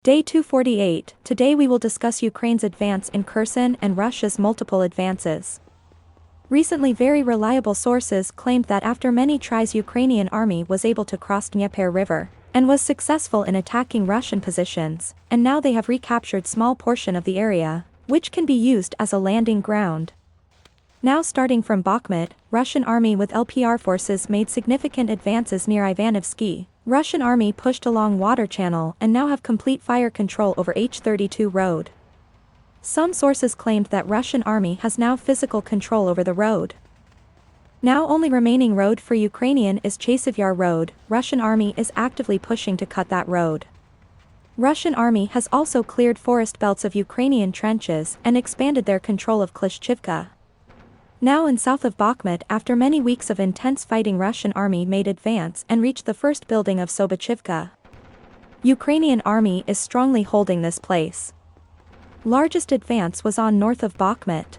Day 248. Today we will discuss Ukraine's advance in Kherson and Russia's multiple advances. Recently, very reliable sources claimed that after many tries, Ukrainian army was able to cross Dnieper River and was successful in attacking Russian positions, and now they have recaptured small portion of the area, which can be used as a landing ground. Now, starting from Bakhmut, Russian army with LPR forces made significant advances near Ivanovsky. Russian army pushed along water channel and now have complete fire control over H-32 road. Some sources claimed that Russian army has now physical control over the road. Now only remaining road for Ukrainian is Chasivyar road. Russian army is actively pushing to cut that road. Russian army has also cleared forest belts of Ukrainian trenches and expanded their control of Klishchivka. Now in south of Bakhmut, after many weeks of intense fighting, Russian army made advance and reached the first building of Zaporizhzhia. Ukrainian army is strongly holding this place. Largest advance was on north of Bakhmut.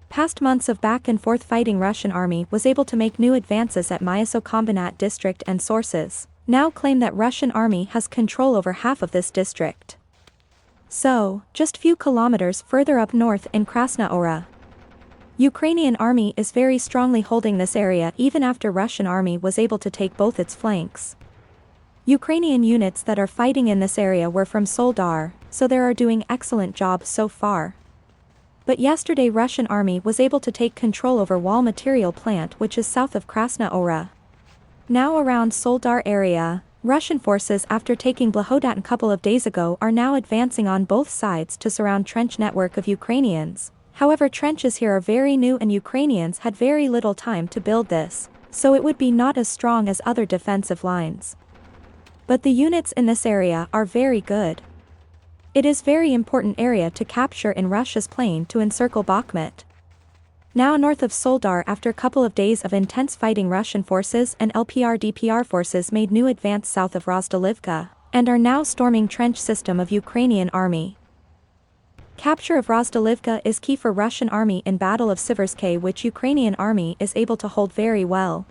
Past months of back and forth fighting, Russian army was able to make new advances at Maryinka district, and sources now claim that Russian army has control over half of this district. So, just few kilometers further up north in Krasnohora, Ukrainian army is very strongly holding this area even after Russian army was able to take both its flanks. Ukrainian units that are fighting in this area were from Soledar, so they are doing excellent job so far. But yesterday Russian army was able to take control over Wall Material Plant, which is south of Krasnohora. Now around Soledar area, Russian forces, after taking Blahodat a couple of days ago, are now advancing on both sides to surround trench network of Ukrainians. However, trenches here are very new and Ukrainians had very little time to build this, so it would be not as strong as other defensive lines. But the units in this area are very good. It is very important area to capture in Russia's plan to encircle Bakhmut. Now north of Soledar, after a couple of days of intense fighting, Russian forces and LPR-DPR forces made new advance south of Avdiivka, and are now storming trench system of Ukrainian army. Capture of Avdiivka is key for Russian army in Battle of Zaporizhzhia, which Ukrainian army is able to hold very well.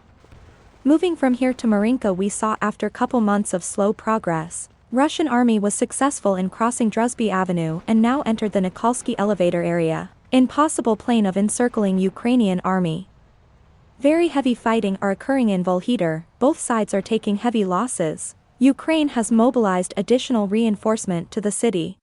Moving from here to Maryinka, we saw after couple months of slow progress, Russian army was successful in crossing Druzhby Avenue and now entered the Nikolsky elevator area, in possible plan of encircling Ukrainian army. Very heavy fighting are occurring in Volhyder, both sides are taking heavy losses. Ukraine has mobilized additional reinforcement to the city.